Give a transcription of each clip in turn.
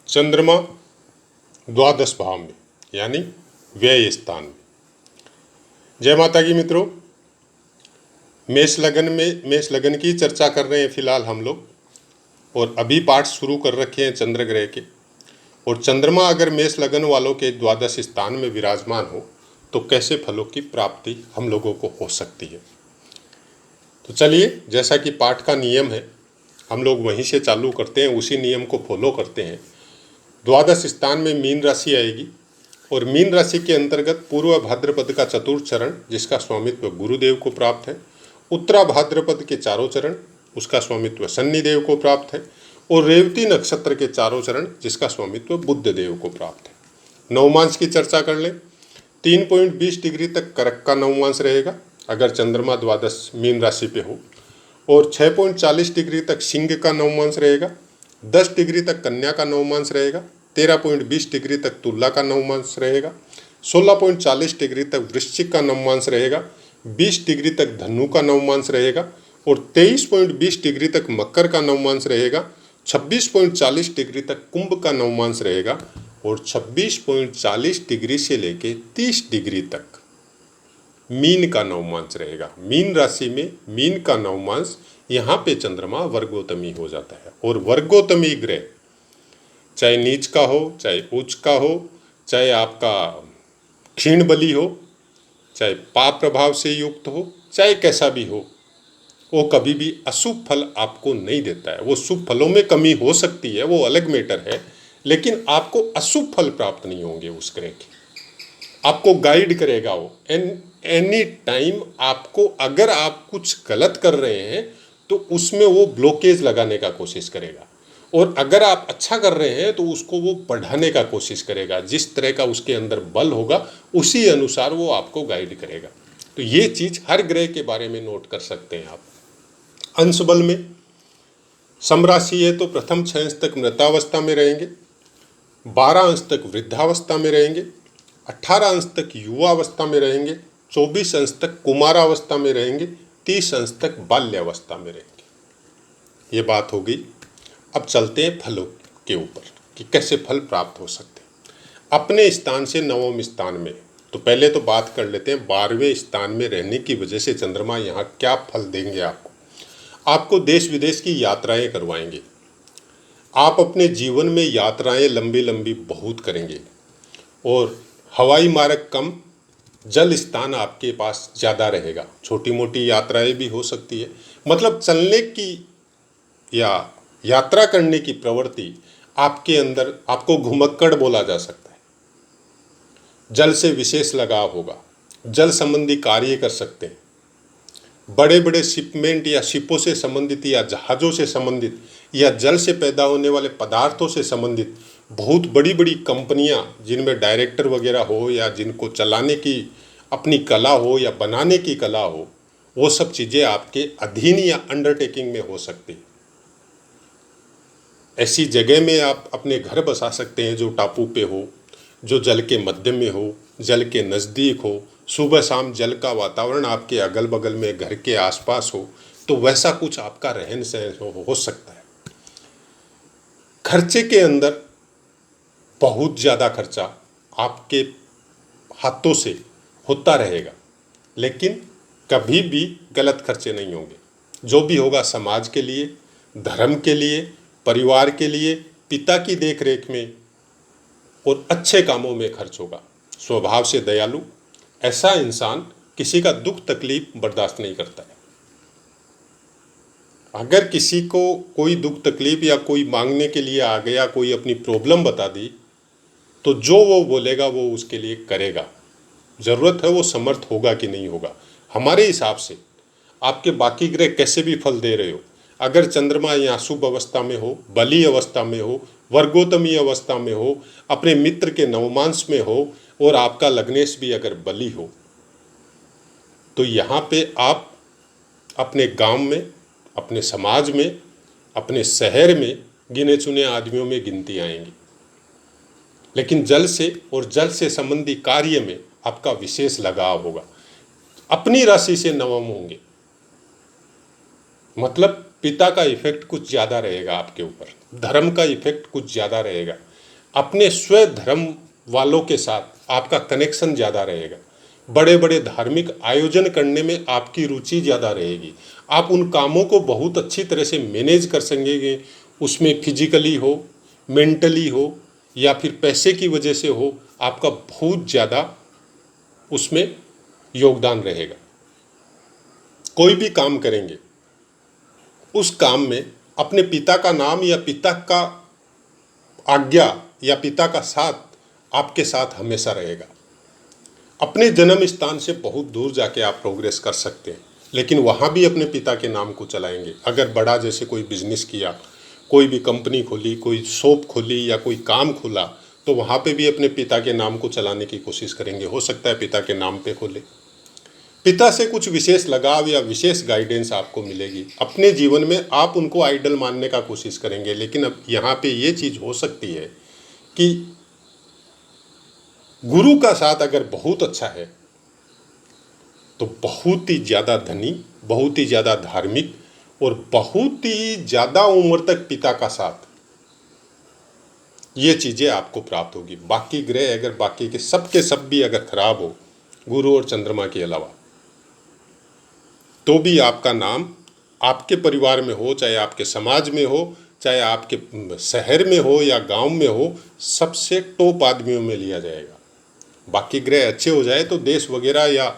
चंद्रमा द्वादश भाव में यानी व्यय स्थान में। जय माता की मित्रों, मेष लगन की चर्चा कर रहे हैं फिलहाल हम लोग, और अभी पाठ शुरू कर रखे हैं चंद्र ग्रह के। और चंद्रमा अगर मेष लगन वालों के द्वादश स्थान में विराजमान हो तो कैसे फलों की प्राप्ति हम लोगों को हो सकती है। तो चलिए, जैसा कि पाठ का नियम है हम लोग वहीं से चालू करते हैं, उसी नियम को फॉलो करते हैं। द्वादश स्थान में मीन राशि आएगी और मीन राशि के अंतर्गत पूर्व भाद्रपद का चतुर्थ चरण जिसका स्वामित्व गुरुदेव को प्राप्त है, उत्तरा भाद्रपद के चारों चरण उसका स्वामित्व शनिदेव को प्राप्त है, और रेवती नक्षत्र के चारों चरण जिसका स्वामित्व बुध देव को प्राप्त है। नवमांश की चर्चा कर लें। 3.20 डिग्री तक कर्क का नवमांश रहेगा अगर चंद्रमा द्वादश मीन राशि पे हो, और 6.40 डिग्री तक सिंह का नवमांश रहेगा, 10 डिग्री तक कन्या का नवमांश रहेगा, 13.20 डिग्री तक तुला का नवमांश रहेगा, 16.40 डिग्री तक वृश्चिक का नवमांश रहेगा, 20 डिग्री तक धनु का नवमांश रहेगा, और 23.20 डिग्री तक मकर का नवमांश रहेगा, 26.40 डिग्री तक कुंभ का नवमांश रहेगा, और 26.40 डिग्री से लेके 30 डिग्री तक मीन का नवमांश रहेगा। मीन राशि में मीन का नवमांश, यहाँ पे चंद्रमा वर्गोत्तमी हो जाता है। और वर्गोत्तमी ग्रह चाहे नीच का हो, चाहे उच्च का हो, चाहे आपका क्षीण बली हो, चाहे पाप प्रभाव से युक्त हो, चाहे कैसा भी हो, वो कभी भी अशुभ फल आपको नहीं देता है। वो शुभ फलों में कमी हो सकती है, वो अलग मैटर है, लेकिन आपको अशुभ फल प्राप्त नहीं होंगे उस ग्रह के। आपको गाइड करेगा वो एनी टाइम। आपको अगर आप कुछ गलत कर रहे हैं तो उसमें वो ब्लॉकेज लगाने का कोशिश करेगा, और अगर आप अच्छा कर रहे हैं तो उसको वो बढ़ाने का कोशिश करेगा। जिस तरह का उसके अंदर बल होगा उसी अनुसार वो आपको गाइड करेगा। तो ये चीज़ हर ग्रह के बारे में नोट कर सकते हैं आप। अंश बल में समराशि है तो प्रथम 6 अंश तक मृतावस्था में रहेंगे, 12 अंश तक वृद्धावस्था में रहेंगे, 18 अंश तक युवावस्था में रहेंगे, 24 अंश तक कुमारावस्था में रहेंगे, 30 अंश तक बाल्यावस्था में रहेंगे। ये बात हो गई। अब चलते हैं फलों के ऊपर कि कैसे फल प्राप्त हो सकते हैं अपने स्थान से नवम स्थान में। तो पहले तो बात कर लेते हैं 12वें स्थान में रहने की वजह से चंद्रमा यहाँ क्या फल देंगे आपको। आपको देश विदेश की यात्राएं करवाएंगे। आप अपने जीवन में यात्राएं लंबी लंबी बहुत करेंगे, और हवाई मार्ग कम, जल स्थान आपके पास ज़्यादा रहेगा। छोटी मोटी यात्राएं भी हो सकती है, मतलब चलने की या यात्रा करने की प्रवृत्ति आपके अंदर, आपको घुमक्कड़ बोला जा सकता है। जल से विशेष लगाव होगा, जल संबंधी कार्य कर सकते हैं। बड़े बड़े शिपमेंट या शिपों से संबंधित या जहाज़ों से संबंधित या जल से पैदा होने वाले पदार्थों से संबंधित बहुत बड़ी बड़ी कंपनियां जिनमें डायरेक्टर वगैरह हो या जिनको चलाने की अपनी कला हो या बनाने की कला हो, वो सब चीज़ें आपके अधीन या अंडरटेकिंग में हो सकती है। ऐसी जगह में आप अपने घर बसा सकते हैं जो टापू पे हो, जो जल के मध्य में हो, जल के नज़दीक हो, सुबह शाम जल का वातावरण आपके अगल बगल में घर के आसपास हो, तो वैसा कुछ आपका रहन सहन हो सकता है। खर्चे के अंदर बहुत ज़्यादा खर्चा आपके हाथों से होता रहेगा, लेकिन कभी भी गलत खर्चे नहीं होंगे। जो भी होगा समाज के लिए, धर्म के लिए, परिवार के लिए, पिता की देखरेख में और अच्छे कामों में खर्च होगा। स्वभाव से दयालु, ऐसा इंसान किसी का दुख तकलीफ बर्दाश्त नहीं करता है। अगर किसी को कोई दुख तकलीफ या कोई मांगने के लिए आ गया, कोई अपनी प्रॉब्लम बता दी, तो जो वो बोलेगा वो उसके लिए करेगा। ज़रूरत है वो समर्थ होगा कि नहीं होगा। हमारे हिसाब से आपके बाकी ग्रह कैसे भी फल दे रहे हो, अगर चंद्रमा यहाँ शुभ अवस्था में हो, बली अवस्था में हो, वर्गोत्तमी अवस्था में हो, अपने मित्र के नवमांश में हो, और आपका लग्नेश भी अगर बली हो, तो यहाँ पे आप अपने गांव में, अपने समाज में, अपने शहर में गिने चुने आदमियों में गिनती आएंगी। लेकिन जल से और जल से संबंधी कार्य में आपका विशेष लगाव होगा। अपनी राशि से नवम होंगे, मतलब पिता का इफेक्ट कुछ ज़्यादा रहेगा आपके ऊपर, धर्म का इफेक्ट कुछ ज़्यादा रहेगा। अपने स्वधर्म वालों के साथ आपका कनेक्शन ज़्यादा रहेगा। बड़े बड़े धार्मिक आयोजन करने में आपकी रुचि ज़्यादा रहेगी। आप उन कामों को बहुत अच्छी तरह से मैनेज कर सकेंगे, उसमें फिजिकली हो, मेंटली हो या फिर पैसे की वजह से हो, आपका बहुत ज़्यादा उसमें योगदान रहेगा। कोई भी काम करेंगे, उस काम में अपने पिता का नाम या पिता का आज्ञा या पिता का साथ आपके साथ हमेशा रहेगा। अपने जन्म स्थान से बहुत दूर जाके आप प्रोग्रेस कर सकते हैं, लेकिन वहाँ भी अपने पिता के नाम को चलाएंगे। अगर बड़ा जैसे कोई बिजनेस किया, कोई भी कंपनी खोली, कोई शॉप खोली या कोई काम खोला, तो वहाँ पे भी अपने पिता के नाम को चलाने की कोशिश करेंगे। हो सकता है पिता के नाम पे खोले। पिता से कुछ विशेष लगाव या विशेष गाइडेंस आपको मिलेगी। अपने जीवन में आप उनको आइडल मानने का कोशिश करेंगे, लेकिन अब यहाँ पे ये चीज़ हो सकती है कि गुरु का साथ अगर बहुत अच्छा है तो बहुत ही ज़्यादा धनी, बहुत ही ज़्यादा धार्मिक और बहुत ही ज़्यादा उम्र तक पिता का साथ, ये चीज़ें आपको प्राप्त होगी। बाकी ग्रह अगर बाकी के सब भी अगर खराब हो, गुरु और चंद्रमा के अलावा, तो भी आपका नाम आपके परिवार में हो, चाहे आपके समाज में हो, चाहे आपके शहर में हो या गांव में हो, सबसे टॉप आदमियों में लिया जाएगा। बाकी ग्रह अच्छे हो जाए तो देश वगैरह या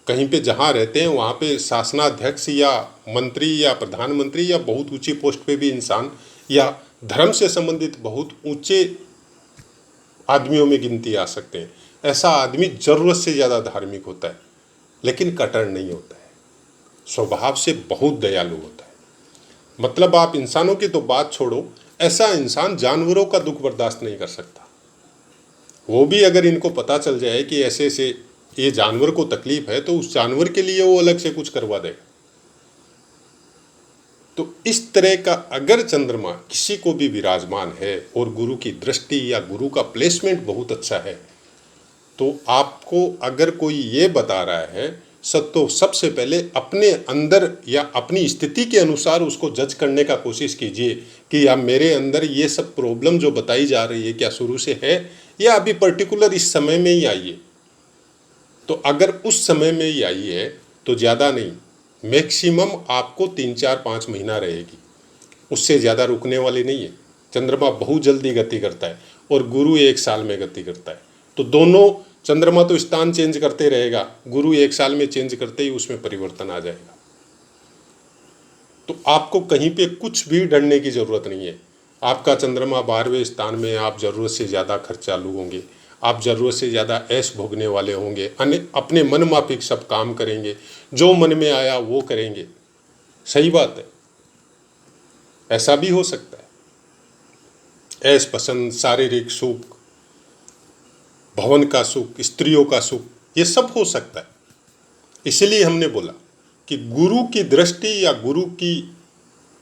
कहीं पे जहाँ रहते हैं वहाँ पे शासनाध्यक्ष या मंत्री या प्रधानमंत्री या बहुत ऊंची पोस्ट पे भी इंसान या धर्म से संबंधित बहुत ऊंचे आदमियों में गिनती आ सकते हैं। ऐसा आदमी ज़रूरत से ज़्यादा धार्मिक होता है, लेकिन कट्टर नहीं होता है, स्वभाव से बहुत दयालु होता है। मतलब आप इंसानों की तो बात छोड़ो, ऐसा इंसान जानवरों का दुख बर्दाश्त नहीं कर सकता। वो भी अगर इनको पता चल जाए कि ऐसे ऐसे ये जानवर को तकलीफ है, तो उस जानवर के लिए वो अलग से कुछ करवा देगा। तो इस तरह का अगर चंद्रमा किसी को भी विराजमान है और गुरु की दृष्टि या गुरु का प्लेसमेंट बहुत अच्छा है, तो आपको अगर कोई ये बता रहा है तो सबसे पहले अपने अंदर या अपनी स्थिति के अनुसार उसको जज करने का कोशिश कीजिए कि या मेरे अंदर ये सब प्रॉब्लम जो बताई जा रही है क्या शुरू से है या अभी पर्टिकुलर इस समय में ही आई है। तो अगर उस समय में ही आई है तो ज़्यादा नहीं, मैक्सिमम आपको 3-4-5 महीना रहेगी, उससे ज़्यादा रुकने वाली नहीं है। चंद्रमा बहुत जल्दी गति करता है और गुरु 1 साल में गति करता है। तो दोनों, चंद्रमा तो स्थान चेंज करते रहेगा, गुरु 1 साल में चेंज करते ही उसमें परिवर्तन आ जाएगा। तो आपको कहीं पे कुछ भी डरने की ज़रूरत नहीं है। आपका चंद्रमा 12वें स्थान में, आप ज़रूरत से ज़्यादा खर्चालू होंगे, आप ज़रूरत से ज़्यादा ऐश भोगने वाले होंगे, अपने मन माफिक सब काम करेंगे, जो मन में आया वो करेंगे। सही बात है, ऐसा भी हो सकता है। ऐश पसंद, शारीरिक सुख, भवन का सुख, स्त्रियों का सुख, ये सब हो सकता है। इसलिए हमने बोला कि गुरु की दृष्टि या गुरु की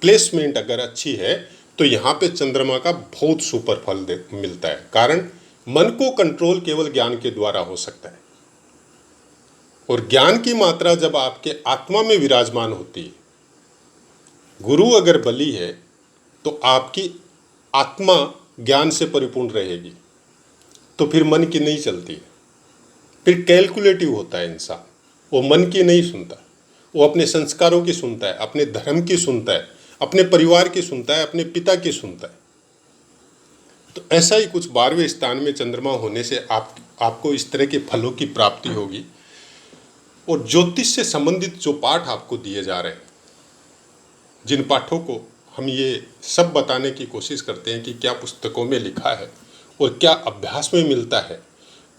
प्लेसमेंट अगर अच्छी है तो यहाँ पे चंद्रमा का बहुत सुपर फल मिलता है। कारण मन को कंट्रोल केवल ज्ञान के द्वारा हो सकता है, और ज्ञान की मात्रा जब आपके आत्मा में विराजमान होती है, गुरु अगर बली है तो आपकी आत्मा ज्ञान से परिपूर्ण रहेगी, तो फिर मन की नहीं चलती है। फिर कैलकुलेटिव होता है इंसान, वो मन की नहीं सुनता, वो अपने संस्कारों की सुनता है, अपने धर्म की सुनता है, अपने परिवार की सुनता है, अपने पिता की सुनता है। तो ऐसा ही कुछ 12वें स्थान में चंद्रमा होने से आपको इस तरह के फलों की प्राप्ति होगी। और ज्योतिष से संबंधित जो पाठ आपको दिए जा रहे हैं, जिन पाठों को हम ये सब बताने की कोशिश करते हैं कि क्या पुस्तकों में लिखा है और क्या अभ्यास में मिलता है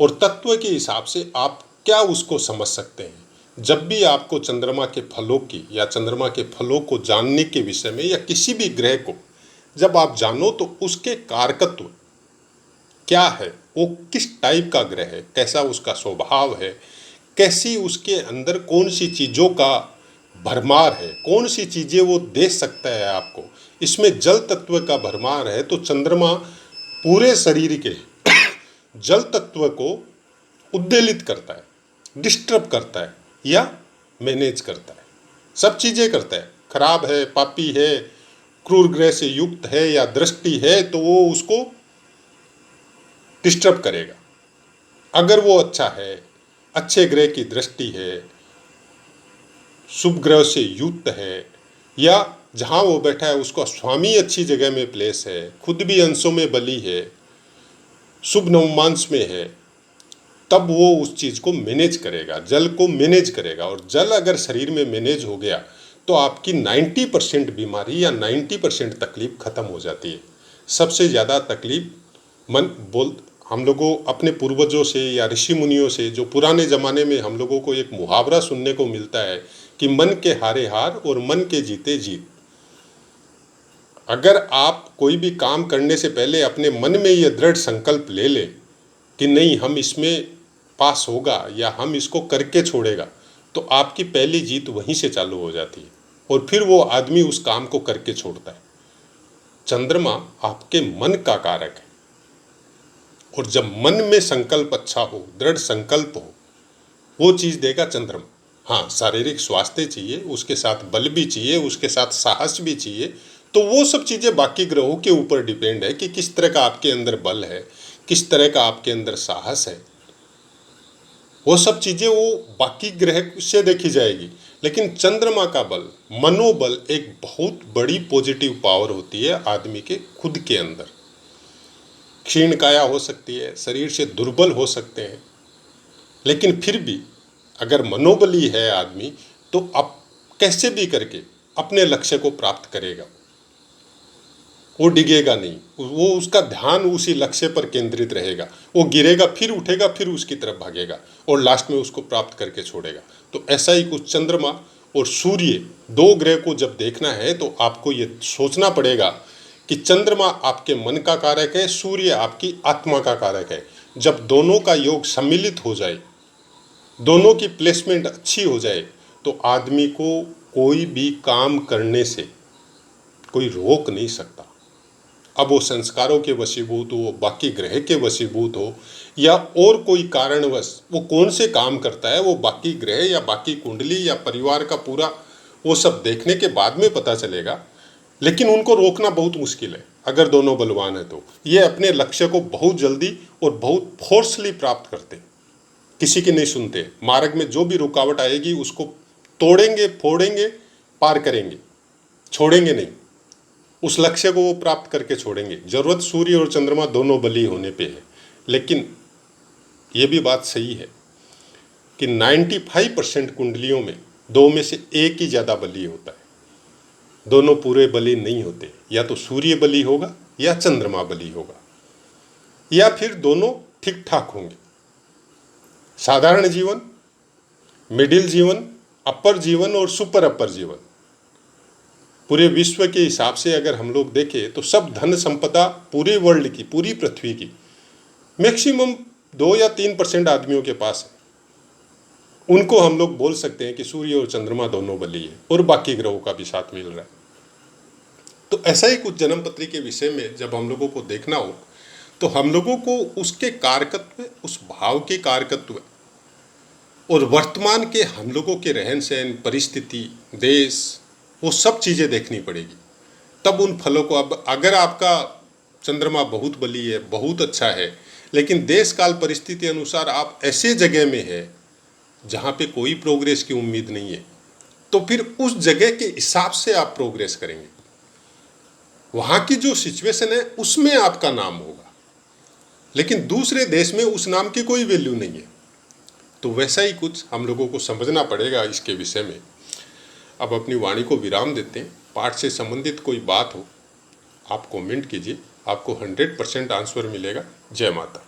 और तत्व के हिसाब से आप क्या उसको समझ सकते हैं। जब भी आपको चंद्रमा के फलों की या चंद्रमा के फलों को जानने के विषय में या किसी भी ग्रह को जब आप जानो तो उसके कारकत्व क्या है, वो किस टाइप का ग्रह है, कैसा उसका स्वभाव है, कैसी उसके अंदर कौन सी चीज़ों का भरमार है, कौन सी चीज़ें वो दे सकता है आपको। इसमें जल तत्व का भरमार है तो चंद्रमा पूरे शरीर के जल तत्व को उद्वेलित करता है, डिस्टर्ब करता है या मैनेज करता है, सब चीज़ें करता है। खराब है, पापी है, क्रूर ग्रह से युक्त है या दृष्टि है तो वो उसको डिस्टर्ब करेगा। अगर वो अच्छा है, अच्छे ग्रह की दृष्टि है, शुभ ग्रह से युक्त है, या जहाँ वो बैठा है उसका स्वामी अच्छी जगह में प्लेस है, खुद भी अंशों में बली है, शुभ नवमांश में है, तब वो उस चीज़ को मैनेज करेगा, जल को मैनेज करेगा। और जल अगर शरीर में मैनेज हो गया तो आपकी 90% बीमारी या 90% तकलीफ खत्म हो जाती है। सबसे ज़्यादा तकलीफ हम लोगों अपने पूर्वजों से या ऋषि मुनियों से, जो पुराने ज़माने में हम लोगों को एक मुहावरा सुनने को मिलता है कि मन के हारे हार और मन के जीते जीत। अगर आप कोई भी काम करने से पहले अपने मन में यह दृढ़ संकल्प ले लें कि नहीं, हम इसमें पास होगा या हम इसको करके छोड़ेगा, तो आपकी पहली जीत वहीं से चालू हो जाती है और फिर वो आदमी उस काम को करके छोड़ता है। चंद्रमा आपके मन का कारक है, और जब मन में संकल्प अच्छा हो, दृढ़ संकल्प हो, वो चीज़ देगा चंद्रमा। हाँ, शारीरिक स्वास्थ्य चाहिए, उसके साथ बल भी चाहिए, उसके साथ साहस भी चाहिए। तो वो सब चीज़ें बाकी ग्रहों के ऊपर डिपेंड है कि किस तरह का आपके अंदर बल है, किस तरह का आपके अंदर साहस है। वो सब चीज़ें वो बाकी ग्रह से देखी जाएगी। लेकिन चंद्रमा का बल, मनोबल, एक बहुत बड़ी पॉजिटिव पावर होती है आदमी के खुद के अंदर। क्षीण काया हो सकती है, शरीर से दुर्बल हो सकते हैं, लेकिन फिर भी अगर मनोबली है आदमी, तो अब कैसे भी करके अपने लक्ष्य को प्राप्त करेगा। वो डिगेगा नहीं, वो उसका ध्यान उसी लक्ष्य पर केंद्रित रहेगा। वो गिरेगा, फिर उठेगा, फिर उसकी तरफ भागेगा और लास्ट में उसको प्राप्त करके छोड़ेगा। तो ऐसा ही कुछ चंद्रमा और सूर्य, दो ग्रह को जब देखना है तो आपको ये सोचना पड़ेगा कि चंद्रमा आपके मन का कारक है, सूर्य आपकी आत्मा का कारक है। जब दोनों का योग सम्मिलित हो जाए, दोनों की प्लेसमेंट अच्छी हो जाए, तो आदमी को कोई भी काम करने से कोई रोक नहीं सकता। अब वो संस्कारों के वशीभूत हो, बाकी ग्रह के वशीभूत हो, या और कोई कारणवश वो कौन से काम करता है, वो बाकी ग्रह या बाकी कुंडली या परिवार का पूरा वो सब देखने के बाद में पता चलेगा। लेकिन उनको रोकना बहुत मुश्किल है अगर दोनों बलवान है तो। ये अपने लक्ष्य को बहुत जल्दी और बहुत फोर्सली प्राप्त करते, किसी की नहीं सुनते। मार्ग में जो भी रुकावट आएगी उसको तोड़ेंगे, फोड़ेंगे, पार करेंगे, छोड़ेंगे नहीं। उस लक्ष्य को वो प्राप्त करके छोड़ेंगे। जरूरत सूर्य और चंद्रमा दोनों बली होने पे है। लेकिन ये भी बात सही है कि 95% कुंडलियों में दो में से एक ही ज़्यादा बली होता है, दोनों पूरे बली नहीं होते। या तो सूर्य बली होगा या चंद्रमा बली होगा, या फिर दोनों ठीक ठाक होंगे। साधारण जीवन, मिडिल जीवन, अपर जीवन और सुपर अपर जीवन, पूरे विश्व के हिसाब से अगर हम लोग देखें तो सब धन संपदा पूरे वर्ल्ड की, पूरी पृथ्वी की मैक्सिमम 2 या 3% आदमियों के पास है। उनको हम लोग बोल सकते हैं कि सूर्य और चंद्रमा दोनों बली है, और बाकी ग्रहों का भी साथ मिल रहा है। तो ऐसा ही कुछ जन्मपत्री के विषय में जब हम लोगों को देखना हो, तो हम लोगों को उसके कारकत्व, उस भाव के कारकत्व और वर्तमान के हम लोगों के रहन सहन, परिस्थिति, देश, वो सब चीज़ें देखनी पड़ेगी। तब उन फलों को, अब अगर आपका चंद्रमा बहुत बली है, बहुत अच्छा है, लेकिन देश काल परिस्थिति अनुसार आप ऐसे जगह में है जहाँ पे कोई प्रोग्रेस की उम्मीद नहीं है, तो फिर उस जगह के हिसाब से आप प्रोग्रेस करेंगे। वहाँ की जो सिचुएशन है उसमें आपका नाम होगा, लेकिन दूसरे देश में उस नाम की कोई वैल्यू नहीं है। तो वैसा ही कुछ हम लोगों को समझना पड़ेगा इसके विषय में। अब अपनी वाणी को विराम देते हैं। पाठ से संबंधित कोई बात हो आप कमेंट कीजिए, आपको 100% आंसर मिलेगा। जय माता।